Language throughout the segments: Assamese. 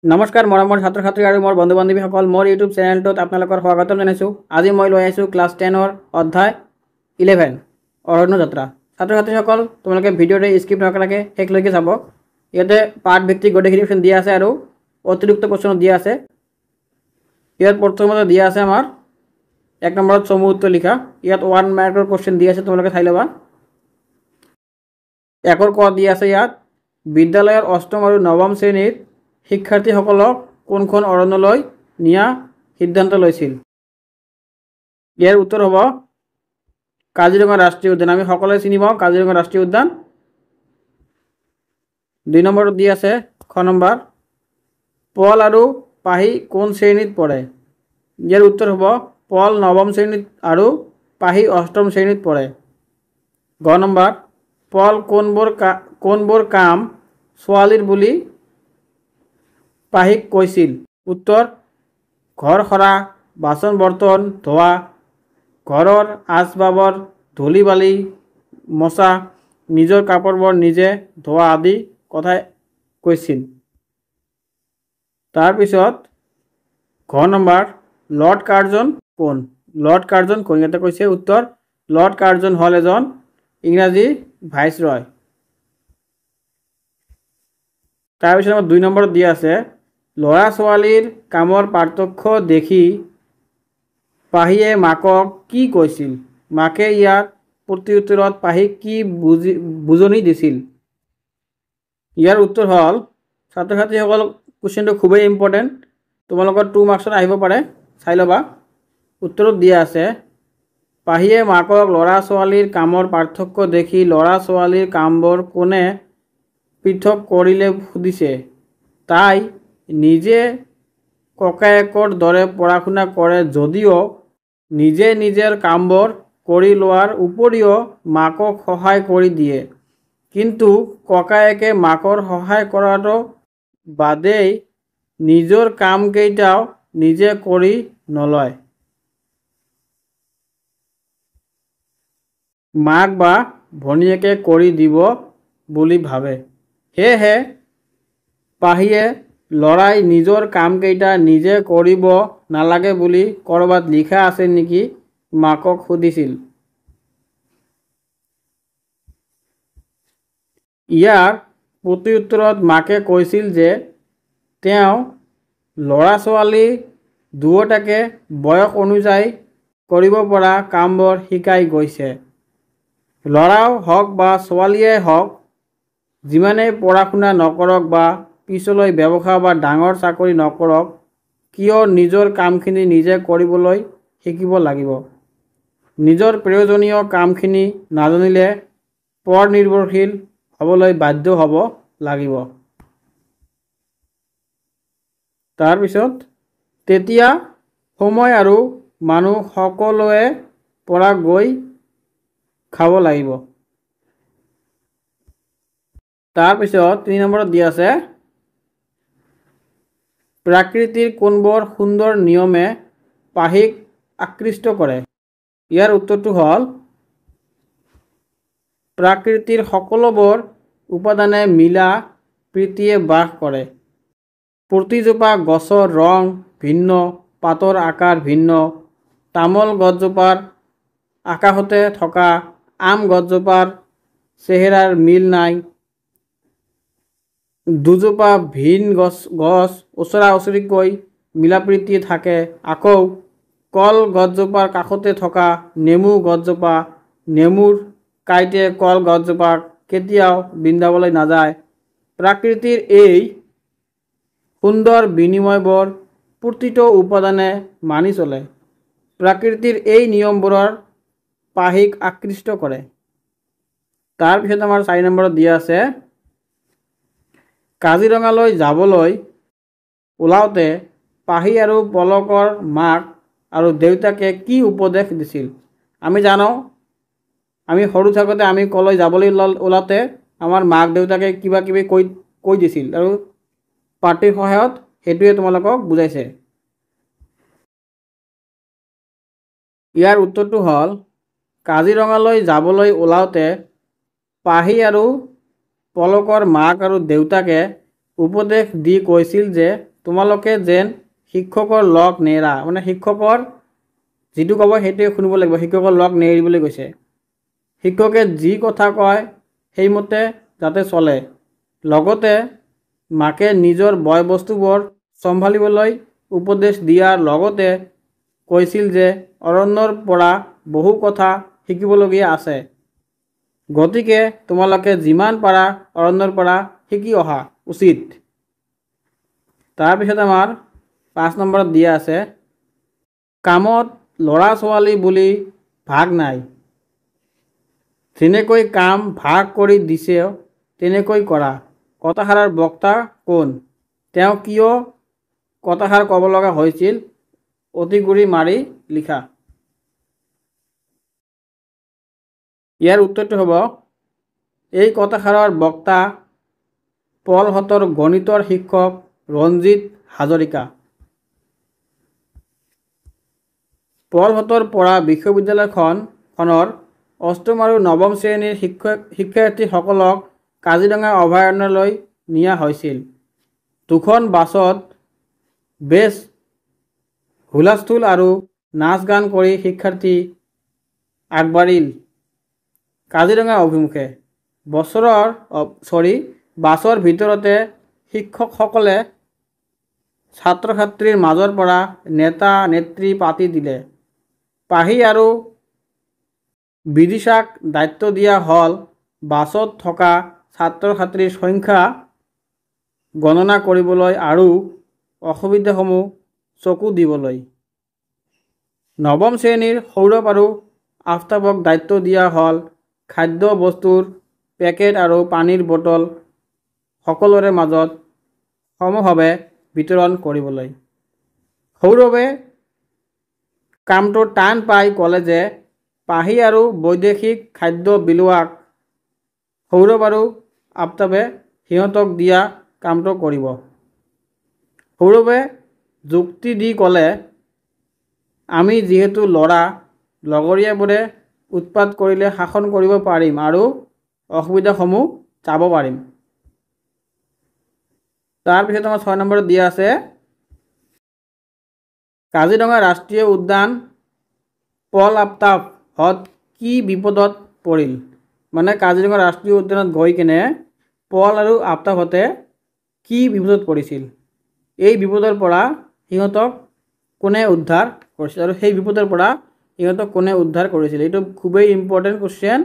নমস্কাৰ মৰমৰ ছাত্ৰ ছাত্ৰী আৰু মোৰ বন্ধু বান্ধৱীসকল, মোৰ ইউটিউব চেনেলটোত আপোনালোকৰ স্বাগতম জনাইছোঁ। আজি মই লৈ আহিছোঁ ক্লাছ 10ৰ অধ্যায় 11 অৰণ্য যাত্ৰা। ছাত্ৰ ছাত্ৰীসকল, তোমালোকে ভিডিঅ'টো স্কিপ নকৰাকৈ শেষলৈকে চাব। ইয়াতে পাঠ ভিত্তিক গোটেইখিনি কুৱেশ্যন দিয়া আছে আৰু অতিৰিক্ত কুৱেশ্যন দিয়া আছে। ইয়াত প্ৰথমতে দিয়া আছে আমাৰ 1 নম্বৰত চমু উত্তৰ লিখা। ইয়াত 1 মাৰ্কৰ কুৱেশ্যন দিয়া আছে, তোমালোকে চাই ল'বা। 1ৰ ক দিয়া আছে ইয়াত বিদ্যালয়ৰ 8ম আৰু 9ম শ্ৰেণীৰ শিক্ষাৰ্থীসকলক কোনখন অৰণ্যলৈ নিয়া সিদ্ধান্ত লৈছিল। ইয়াৰ উত্তৰ হ'ব কাজিৰঙা ৰাষ্ট্ৰীয় উদ্যান। আমি সকলোৱে চিনি পাওঁ কাজিৰঙা ৰাষ্ট্ৰীয় উদ্যান। 2 নম্বৰত দি আছে খ নম্বৰ পল আৰু পাহি কোন শ্ৰেণীত পৰে। ইয়াৰ উত্তৰ হ'ব পল 9ম শ্ৰেণীত আৰু পাহি 8ম শ্ৰেণীত পৰে। গ নম্বৰ পল কোনবোৰ কাম ছোৱালীৰ বুলি পাহিক কৈছিল। উত্তৰ ঘৰ সৰা, বাচন বৰ্তন ধোৱা, ঘৰৰ আচবাবৰ ধূলি বালি মচা, নিজৰ কাপোৰবোৰ নিজে ধোৱা আদি কথাই কৈছিল। তাৰপিছত ঘ নম্বৰ লৰ্ড কাৰ্জন কোন। লৰ্ড কাৰ্জন কোন ইয়াতে কৈছে। উত্তৰ লৰ্ড কাৰ্জন হ'ল এজন ইংৰাজী ভাইচৰয়। তাৰপিছত 2 নম্বৰত দিয়া আছে ল'ৰা ছোৱালীৰ কামৰ পাৰ্থক্য দেখি পাহিয়ে মাকক কি কৈছিল। মাকে ইয়াৰ প্ৰত্যুত্তৰত পাহিক কি বুজনি দিছিল। ইয়াৰ উত্তৰ হ'ল ছাত্ৰ ছাত্ৰীসকল কুৱেশ্যনটো খুবেই ইম্পৰ্টেণ্ট, তোমালোকৰ 2 মাৰ্কছত আহিব পাৰে, চাই ল'বা। উত্তৰত দিয়া আছে পাহিয়ে মাকক ল'ৰা ছোৱালীৰ কামৰ পাৰ্থক্য দেখি ল'ৰা ছোৱালীৰ কামবোৰ কোনে পৃথক কৰিলে সুধিছে। তাই নিজে ককায়েকৰ দৰে পঢ়া শুনা কৰে যদিও নিজে নিজৰ কামবোৰ কৰি লোৱাৰ উপৰিও মাকক সহায় কৰি দিয়ে, কিন্তু ককায়েকে মাকৰ সহায় কৰাটো বাদেই নিজৰ কামকেইটাও নিজে কৰি নলয়। মাক বা ভনীয়েকে কৰি দিব বুলি ভাবে। সেয়েহে পাহিয়ে ল'ৰাই নিজৰ কামকেইটা নিজে কৰিব নালাগে বুলি ক'ৰবাত লিখা আছে নেকি মাকক সুধিছিল। ইয়াৰ প্ৰত্যুত্তৰত মাকে কৈছিল যে তেওঁ ল'ৰা ছোৱালী দুয়োটাকে বয়স অনুযায়ী কৰিব পৰা কামবোৰ শিকাই গৈছে। ল'ৰাও হওক বা ছোৱালীয়ে হওক, যিমানেই পঢ়া শুনা নকৰক বা পিছলৈ ব্যৱসায় বা ডাঙৰ চাকৰি নকৰক কিয় নিজৰ কামখিনি নিজে কৰিবলৈ শিকিব লাগিব। নিজৰ প্ৰয়োজনীয় কামখিনি নাজানিলে পৰ নিৰ্ভৰশীল হ'বলৈ বাধ্য হ'ব লাগিব। তাৰপিছত তেতিয়া সময় আৰু মানুহ সকলোৱে পৰা গৈ খাব লাগিব। তাৰপিছত 3 নম্বৰত দিয়া আছে প্ৰকৃতিৰ কোনবোৰ সুন্দৰ নিয়মে পাহিক আকৃষ্ট কৰে। ইয়াৰ উত্তৰটো হ'ল প্ৰকৃতিৰ সকলোবোৰ উপাদানে মিলা প্ৰীতিয়ে বাস কৰে। প্ৰতিজোপা গছৰ ৰং ভিন্ন, পাতৰ আকাৰ ভিন্ন, তামোল গছজোপাৰ আকাশতে থকা আম গছজোপাৰ চেহেৰাৰ মিল নাই, দুজোপা ভিন গছ ওচৰা ওচৰিকৈ মিলাপ্ৰীতি থাকে। আকৌ কল গছজোপাৰ কাষতে থকা নেমু গছজোপা নেমুৰ কাইটে কল গছজোপাক কেতিয়াও বিন্দাবলৈ নাযায়। প্ৰকৃতিৰ এই সুন্দৰ বিনিময়বোৰ প্ৰতিটো উপাদানে মানি চলে। প্ৰকৃতিৰ এই নিয়মবোৰৰ পাহিক আকৃষ্ট কৰে। তাৰপিছত আমাৰ 4 নম্বৰত দিয়া আছে কাজিৰঙালৈ যাবলৈ ওলাওঁতে পাহি আৰু পলকৰ মাক আৰু দেউতাকে কি উপদেশ দিছিল। আমি জানো আমি সৰু থাকোঁতে আমি কলৈ যাবলৈ ওলাওঁতে আমাৰ মাক দেউতাকে কিবা কিবি কৈ দিছিল আৰু পাঠৰ সহায়ত সেইটোৱে তোমালোকক বুজাইছে। ইয়াৰ উত্তৰটো হ'ল কাজিৰঙালৈ যাবলৈ ওলাওঁতে পাহি আৰু পলকৰ মাক আৰু দেউতাকে উপদেশ দি কৈছিল যে তোমালোকে যেন শিক্ষকৰ লগ নেৰা, মানে শিক্ষকৰ যিটো ক'ব সেইটোৱে শুনিব লাগিব, শিক্ষকৰ লগ নেৰিবলৈ কৈছে। শিক্ষকে যি কথা কয় সেইমতে যাতে চলে, লগতে মাকে নিজৰ বয় বস্তুবোৰ চম্ভালিবলৈ উপদেশ দিয়াৰ লগতে কৈছিল যে অৰণ্যৰ পৰা বহু কথা শিকিবলগীয়া আছে, গতিকে তোমালোকে যিমান পাৰা অৰণ্যৰ পৰা শিকি অহা উচিত। তাৰপিছত আমাৰ 5 নম্বৰত দিয়া আছে, কামত ল'ৰা ছোৱালী বুলি ভাগ নাই, যেনেকৈ কাম ভাগ কৰি দিছে তেনেকৈ কৰা। কথাষাৰৰ বক্তা কোন? তেওঁ কিয় কথাষাৰ ক'ব লগা হৈছিল? অতি গুৰি মাৰি লিখা। ইয়াৰ উত্তৰটো হ'ব, এই কথাষাৰৰ বক্তা পলহঁতৰ গণিতৰ শিক্ষক ৰঞ্জিত হাজৰিকা। পলহঁতৰ পৰা বিশ্ববিদ্যালয়খনৰ 8ম আৰু 9ম শ্ৰেণীৰ শিক্ষাৰ্থীসকলক কাজিৰঙা অভয়াৰণ্যলৈ নিয়া হৈছিল। 2খন বাছত বেছ হুলস্থুল আৰু নাচ গান কৰি শিক্ষাৰ্থী আগবাঢ়িল কাজিৰঙা অভিমুখে। বাছৰ ভিতৰতে শিক্ষকসকলে ছাত্ৰ ছাত্ৰীৰ মাজৰ পৰা নেতা নেত্ৰী পাতি দিলে। পাহি আৰু বিদিশাক দায়িত্ব দিয়া হ'ল বাছত থকা ছাত্ৰ ছাত্ৰীৰ সংখ্যা গণনা কৰিবলৈ আৰু অসুবিধাসমূহ চকু দিবলৈ। 9ম শ্ৰেণীৰ সৌৰভ আৰু আফতাবক দায়িত্ব দিয়া হ'ল খাদ্য বস্তুৰ পেকেট আৰু পানীৰ বটল সকলোৰে মাজত সমভাৱে বিতৰণ কৰিবলৈ। সৌৰভে কামটো টান পাই ক'লে যে পাহি আৰু বৈদেশিক খাদ্য বিলোৱাক সৌৰভ আৰু আফতাবে সিহঁতক দিয়া কামটো কৰিব। সৌৰভে যুক্তি দি ক'লে, আমি যিহেতু ল'ৰা, লগৰীয়াবোৰে উৎপাত কৰিলে শাসন কৰিব পাৰিম আৰু অসুবিধাসমূহ চাব পাৰিম। তাৰপিছত আমাৰ 6 নম্বৰত দিয়া আছে, কাজিৰঙা ৰাষ্ট্ৰীয় উদ্যান পল আফতাবহঁত কি বিপদত পৰিল? মানে কাজিৰঙা ৰাষ্ট্ৰীয় উদ্যানত গৈ কিনে পল আৰু আফতাবহঁতে কি বিপদত পৰিছিল, এই বিপদৰ পৰা সিহঁতক কোনে উদ্ধাৰ কৰিছিল আৰু সেই বিপদৰ পৰা সিহঁতক কোনে উদ্ধাৰ কৰিছিল? এইটো খুবেই ইম্পৰ্টেণ্ট কুৱেশ্যন।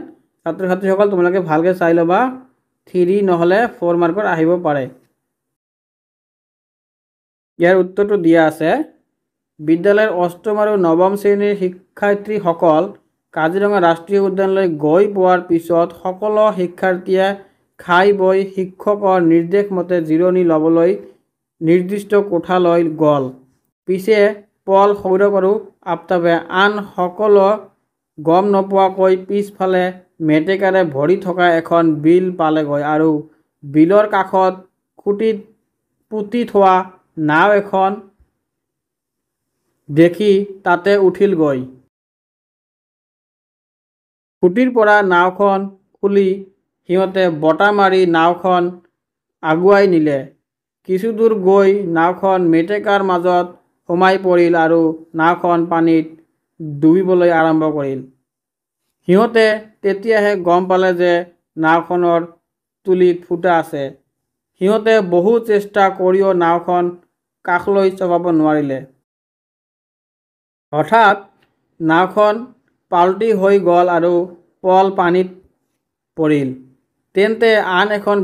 ছাত্ৰ ছাত্ৰীসকল তোমালোকে ভালকৈ চাই ল'বা, 3 নহ'লে 4 মাৰ্কৰ আহিব পাৰে। ইয়াৰ উত্তৰটো দিয়া আছে, বিদ্যালয়ৰ 8ম আৰু 9ম শ্ৰেণীৰ শিক্ষাৰ্থীসকল কাজিৰঙা ৰাষ্ট্ৰীয় উদ্যানলৈ গৈ পোৱাৰ পিছত সকলো শিক্ষাৰ্থীয়ে খাই বৈ শিক্ষকৰ নিৰ্দেশ মতে জিৰণি ল'বলৈ নিৰ্দিষ্ট কোঠালৈ গ'ল। পিছে পল, সৌৰভ আৰু আফতাবে আন সকলো গম নোপোৱাকৈ পিছফালে মেটেকাৰে ভৰি থকা এখন বিল পালেগৈ আৰু বিলৰ কাষত খুঁটিত পুতি থোৱা নাও এখন দেখি তাতে উঠিলগৈ। খুঁটিৰ পৰা নাওখন খুলি সিহঁতে বটা মাৰি নাওখন আগুৱাই নিলে। কিছু দূৰ গৈ নাওখন মেটেকাৰ মাজত সোমাই পৰিল আৰু নাওখন পানীত ডুবিবলৈ আৰম্ভ কৰিল। সিহঁতে তেতিয়াহে গম পালে যে নাওখনৰ তুলিত ফুটা আছে। সিহঁতে বহু চেষ্টা কৰিও নাওখন কাষলৈ চপাব নোৱাৰিলে। হঠাৎ নাওখন পাল্টি হৈ গ'ল আৰু পল পানীত পৰিল। তেন্তে আন এখন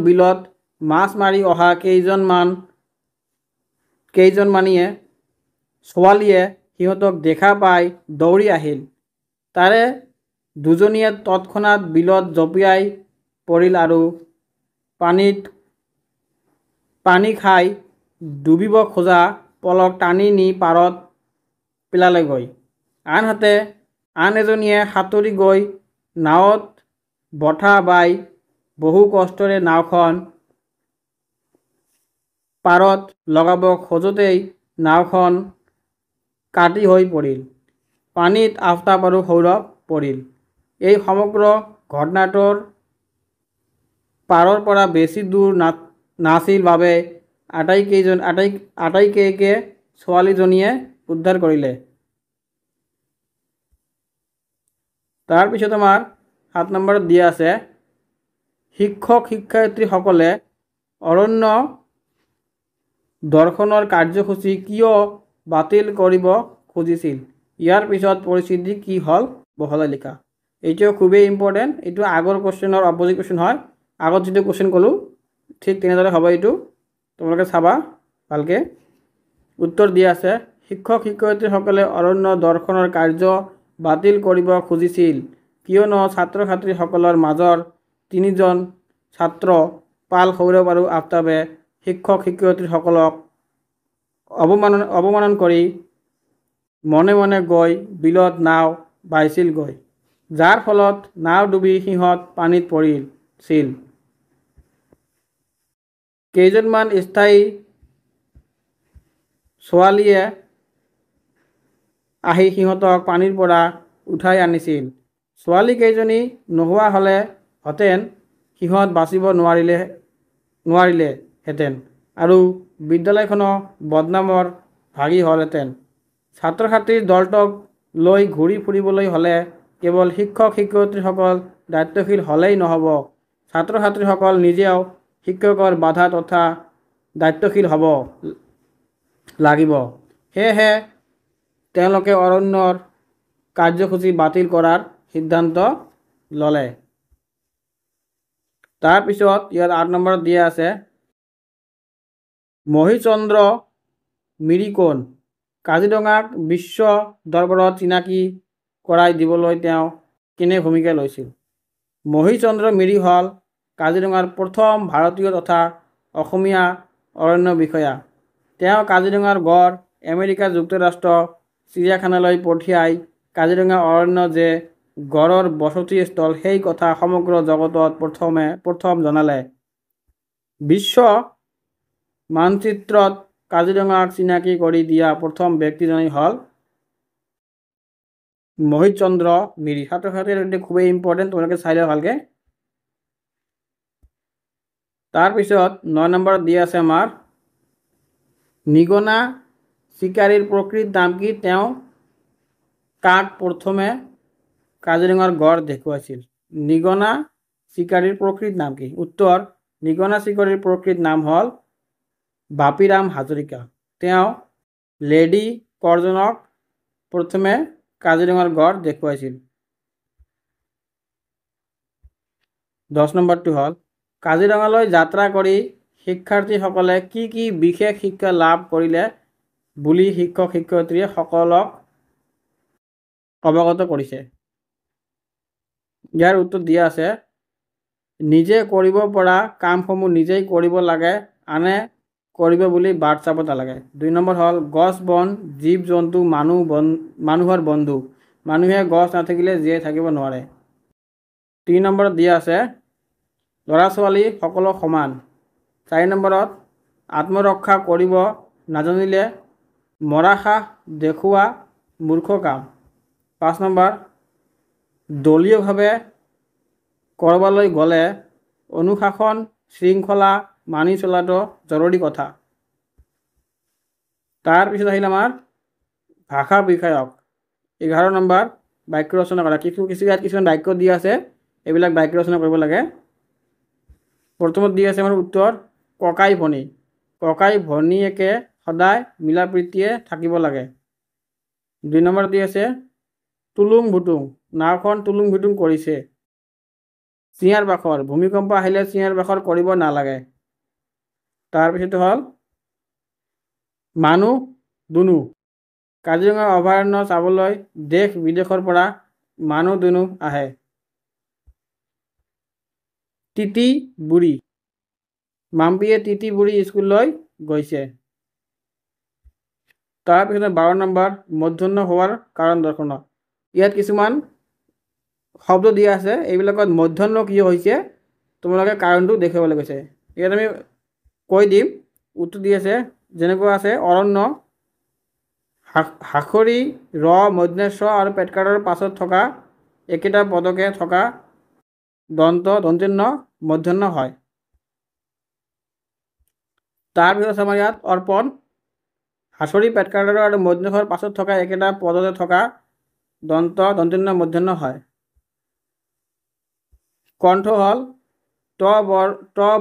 বিলত মাছ মাৰি অহা কেইজনমানীয়ে ছোৱালীয়ে সিহঁতক দেখা পাই দৌৰি আহিল। তাৰে দুজনীয়ে তৎক্ষণাত বিলত জঁপিয়াই পৰিল আৰু পানী খাই ডুবিব খোজা পলক টানি নি পাৰত পেলালেগৈ। আনহাতে আন এজনীয়ে সাঁতুৰি গৈ নাৱত বঠা বাই বহু কষ্টেৰে নাওখন পাৰত লগাব খোজোতেই নাওখন কাটি হৈ পৰিল। পানীত আফতাব আৰু সৌৰভ পৰিল। এই সমগ্ৰ ঘটনাটোৰ পাৰৰ পৰা বেছি দূৰ নাছিল বাবে আটাইকেইকে ছোৱালীজনীয়ে উদ্ধাৰ কৰিলে। তাৰপিছত আমাৰ 7 নম্বৰত দিয়া আছে শিক্ষক শিক্ষয়িত্ৰীসকলে অৰণ্য দৰ্শনৰ কাৰ্যসূচী কিয় বাতিল কৰিব খুজিছিল? ইয়াৰ পিছত পৰিস্থিতি কি হ'ল বহলাই লিখা। এইটোও খুবেই ইম্পৰ্টেণ্ট। এইটো আগৰ কুৱেশ্যনৰ অপজিট কুৱেশ্যন হয়। আগত যিটো কুৱেশ্যন ক'লোঁ ঠিক তেনেদৰে হ'ব। এইটো তোমালোকে চাবা ভালকৈ। উত্তৰ দিয়া আছে শিক্ষক শিক্ষয়িত্ৰীসকলে অৰণ্য দৰ্শনৰ কাৰ্য বাতিল কৰিব খুজিছিল কিয়নো ছাত্ৰ ছাত্ৰীসকলৰ মাজৰ 3জন ছাত্ৰ পাল সৌৰভ আৰু আফতাবে শিক্ষক শিক্ষয়িত্ৰীসকলক অৱমানন কৰি মনে মনে গৈ বিলত নাও বাইছিলগৈ, যাৰ ফলত নাও ডুবি সিহঁত পানীত পৰিছিল। কেইজনমান স্থায়ী ছোৱালীয়ে আহি সিহঁতক পানীৰ পৰা উঠাই আনিছিল। ছোৱালী কেইজনী নোহোৱা হ'লেহেঁতেন সিহঁত বাচিব নোৱাৰিলেহেঁতেন আৰু বিদ্যালয়খনো বদনামৰ ভাগি হ'লহেঁতেন। ছাত্ৰ ছাত্ৰীৰ দলটোক লৈ ঘূৰি ফুৰিবলৈ হ'লে কেৱল শিক্ষক শিক্ষয়িত্ৰীসকল দায়িত্বশীল হ'লেই নহ'ব, ছাত্ৰ ছাত্ৰীসকল নিজেও শিক্ষকৰ বাধা তথা দায়িত্বশীল হ'ব লাগিব। সেয়েহে তেওঁলোকে অৰণ্যৰ কাৰ্যসূচী বাতিল কৰাৰ সিদ্ধান্ত ল'লে। তাৰপিছত ইয়াত 8 নম্বৰত দিয়া আছে মহিচন্দ্ৰ মিৰি কোন? কাজিৰঙাক বিশ্ব দৰবাৰত চিনাকি কৰাই দিবলৈ তেওঁ কেনে ভূমিকা লৈছিল? মহিচন্দ্ৰ মিৰি হ'ল কাজিৰঙাৰ প্ৰথম ভাৰতীয় তথা অসমীয়া অৰণ্য বিষয়া। তেওঁ কাজিৰঙাৰ গড় আমেৰিকা যুক্তৰাষ্ট্ৰ চিৰিয়াখানালৈ পঠিয়াই কাজিৰঙা অৰণ্য যে গড়ৰ বসতিস্থল সেই কথা সমগ্ৰ জগতত প্ৰথম জনালে। বিশ্ব মানচিত্ৰত কাজিৰঙাক চিনাকি কৰি দিয়া প্ৰথম ব্যক্তিজনেই হ'ল মহিচন্দ্ৰ মিৰি। ছাত্ৰ ছাত্ৰীৰ খুবেই ইম্পৰ্টেণ্ট, তোমালোকে চাই লোৱা ভালকৈ। তাৰপিছত 9 নম্বৰত দিয়া আছে আমাৰ নিগনা চিকাৰীৰ প্ৰকৃত নাম কি? তেওঁ কাক প্ৰথমে কাজিৰঙাৰ গড় দেখুৱাইছিল? নিগনা চিকাৰীৰ প্ৰকৃত নাম কি? উত্তৰ নিগনা চিকাৰীৰ প্ৰকৃত নাম হ'ল বাপিৰাম হাজৰিকা। তেওঁ লেডি কৰ্জনক প্ৰথমে কাজিৰঙাৰ গড় দেখুৱাইছিল। 10 নম্বৰটো হ'ল কাজিৰঙালৈ যাত্ৰা কৰি শিক্ষাৰ্থীসকলে কি কি বিশেষ শিক্ষা লাভ কৰিলে বুলি শিক্ষক শিক্ষয়িত্ৰীয়ে সকলক অৱগত কৰিছে? ইয়াৰ উত্তৰ দিয়া আছে নিজে কৰিব পৰা কামসমূহ নিজেই কৰিব লাগে, আনে কৰিব বুলি বাট চাব নালাগে। 2 নম্বৰ হ'ল গছ বন জীৱ জন্তু মানুহৰ বন্ধু, মানুহে গছ নাথাকিলে জীয়াই থাকিব নোৱাৰে। 3 নম্বৰত দিয়া আছে ল'ৰা ছোৱালী সকলো সমান। 4 নম্বৰত আত্মৰক্ষা কৰিব নাজানিলে মৰাসাহ দেখুওৱা মূৰ্খ কাম। 5 নম্বৰ দলীয়ভাৱে ক'ৰবালৈ গ'লে অনুশাসন শৃংখলা মানি চলাটো জৰুৰী কথা। তাৰপিছত আহিল আমাৰ ভাষা বিষয়ক 11 নম্বৰ বাক্য ৰচনা কৰা। ইয়াত কিছুমান বাক্য দিয়া আছে, এইবিলাক বাক্য ৰচনা কৰিব লাগে। প্ৰথমত দিয়া আছে আমাৰ উত্তৰ ককাই ভনী। ককাই ভনীয়েকে সদায় মিলা প্ৰীতিয়ে থাকিব লাগে। 2 নম্বৰ দি আছে টুলুং ভুটুং, নাওখন টুলুং ভুটুং কৰিছে। চিঞৰ বাখৰ, ভূমিকম্প আহিলে চিঞৰ বাখৰ কৰিব নালাগে। তাৰপিছত হ'ল মানুহ দুনু, কাজিৰঙা অভয়াৰণ্য চাবলৈ দেশ বিদেশৰ পৰা মানুহ দুনু আহে। তিতি বুঢ়ী, মাম্পীয়ে তিতি বুঢ়ী স্কুললৈ গৈছে। তাৰপিছত 12 নম্বৰ মধ্যাহ্ন হোৱাৰ কাৰণ দৰ্শনা। ইয়াত কিছুমান শব্দ দিয়া আছে, এইবিলাকত মধ্যাহ্ন কি হৈছে তোমালোকে কাৰণটো দেখুৱাবলৈ কৈছে। ইয়াত আমি কৈ দিম। উত্তৰ দি আছে যেনেকুৱা আছে অৰণ্য, হাখৰি ৰ মধ্যাহ্ন আৰু পেটকাৰৰ পাছত থকা একেটা পদকে থকা দন্ত্য মধ্যাহ্ন হয়। তাৰপিছত আছে আমাৰ ইয়াত অৰ্পণ। হাঁচৰি পেটকাৰ্ডৰ আৰু মধ্যৰ পাছত থকা একেটা পদতে থকা দন্তন্য মূৰ্ধন্য হয়। কণ্ঠ হ'ল ট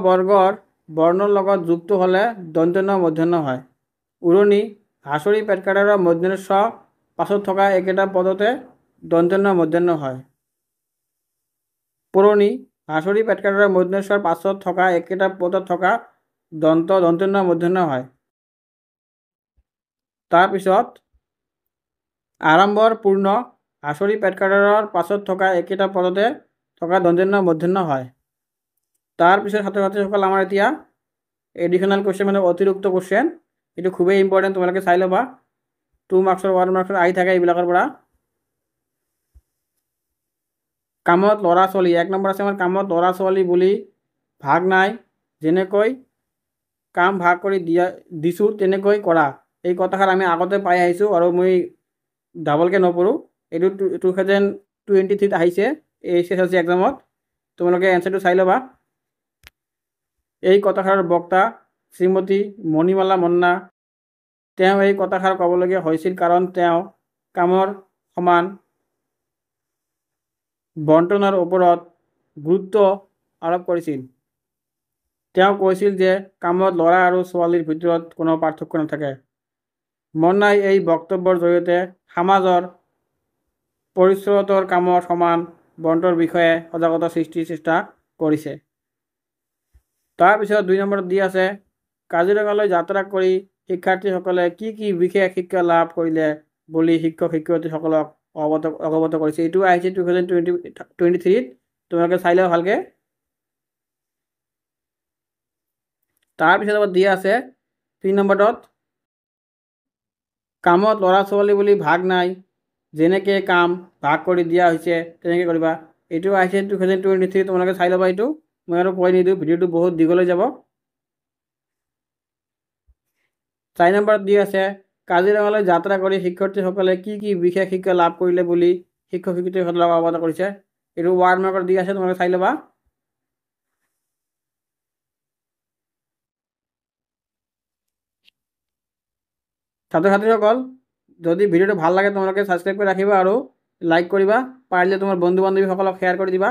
বৰ্গৰ বৰ্ণৰ লগত যুক্ত হ'লে দন্তন্য মূৰ্ধন্য হয়। উৰণি হাঁচৰি পেটকাৰ্ডৰ মূৰ্ধন্য স পাছত থকা একেটা পদতে দন্তন্য মূৰ্ধন্য হয়। পুৰণি হাঁচৰি পেটকাৰ্ডৰ মূৰ্ধন্য স্বৰ পাছত থকা একেটা পদত থকা দন্তন্য মূৰ্ধন্য হয়। তাৰপিছত আৰম্ভৰ পূৰ্ণ হাঁচৰি পেটকাৰ্ডৰ পাছত থকা একেটা পদতে থকা দন্তন্য মূৰ্ধন্য হয়। তাৰপিছত ছাত্ৰ ছাত্ৰীসকল আমাৰ এতিয়া এডিশ্যনেল কুৱেশ্যন মানে অতিৰিক্ত কুৱেশ্যন, এইটো খুবেই ইম্পৰ্টেণ্ট, তোমালোকে চাই ল'বা। 2 মাৰ্কছৰ 1 মাৰ্কছৰ আহি থাকে এইবিলাকৰ পৰা। কামত ল'ৰা ছোৱালী 1 নম্বৰ আছে আমাৰ কামত ল'ৰা ছোৱালী বুলি ভাগ নাই, যেনেকৈ কাম ভাগ কৰি দিছোঁ তেনেকৈ কৰা। এই কথাষাৰ আমি আগতে পাই আহিছোঁ আৰু মই ডাবলকৈ নপঢ়োঁ। এইটো 2023 আহিছে SSLC এক্সামত, তোমালোকে এনচাৰটো চাই ল'বা। এই কথাষাৰৰ বক্তা শ্ৰীমতী মণিমালা মন্না। তেওঁ এই কথাষাৰ ক'বলগীয়া হৈছিল কাৰণ তেওঁ কামৰ সমান বণ্টনৰ ওপৰত গুৰুত্ব আৰোপ কৰিছিল। তেওঁ কৈছিল যে কামত ল'ৰা আৰু ছোৱালীৰ ভিতৰত কোনো পাৰ্থক্য নাথাকে। মন্নাই এই বক্তব্যৰ জৰিয়তে সমাজৰ পৰিচয়তৰ কামৰ সমান বণ্টনৰ বিষয়ে সজাগতা সৃষ্টিৰ চেষ্টা কৰিছে। তাৰপিছত 2 নম্বৰত দি আছে কাজিৰঙালৈ যাত্ৰা কৰি শিক্ষাৰ্থীসকলে কি কি বিশেষ শিক্ষা লাভ কৰিলে বুলি শিক্ষক শিক্ষয়িত্ৰীসকলক অৱগত কৰিছে। এইটো আহিছে 2023, তোমালোকে চাই লওঁ ভালকৈ। তাৰপিছত দি আছে 3 নম্বৰত কামত ল'ৰা ছোৱালী বুলি ভাগ নাই, যেনেকৈ কাম ভাগ কৰি দিয়া হৈছে তেনেকৈ কৰিবা। এইটো আহিছে 2023, তোমালোকে চাই ল'বা। এইটো মই আৰু কৈ নিদিওঁ, ভিডিঅ'টো বহুত দীঘলৈ যাব। 4 নম্বৰত দি আছে কাজিৰঙালৈ যাত্ৰা কৰি শিক্ষাৰ্থীসকলে কি কি বিশেষ শিক্ষা লাভ কৰিলে বুলি শিক্ষক শিক্ষয়িত্ৰীসকলক অৱগত কৰিছে। এইটো 1 মাৰ্কত দি আছে, তোমালোকে চাই ল'বা। ছাত্ৰ ছাত্ৰীসকল যদি ভিডিঅ'টো ভাল লাগে তোমালোকে ছাবস্ক্ৰাইব কৰি ৰাখিবা আৰু লাইক কৰিবা, পাৰিলে তোমাৰ বন্ধু বান্ধৱীসকলক শ্বেয়াৰ কৰি দিবা।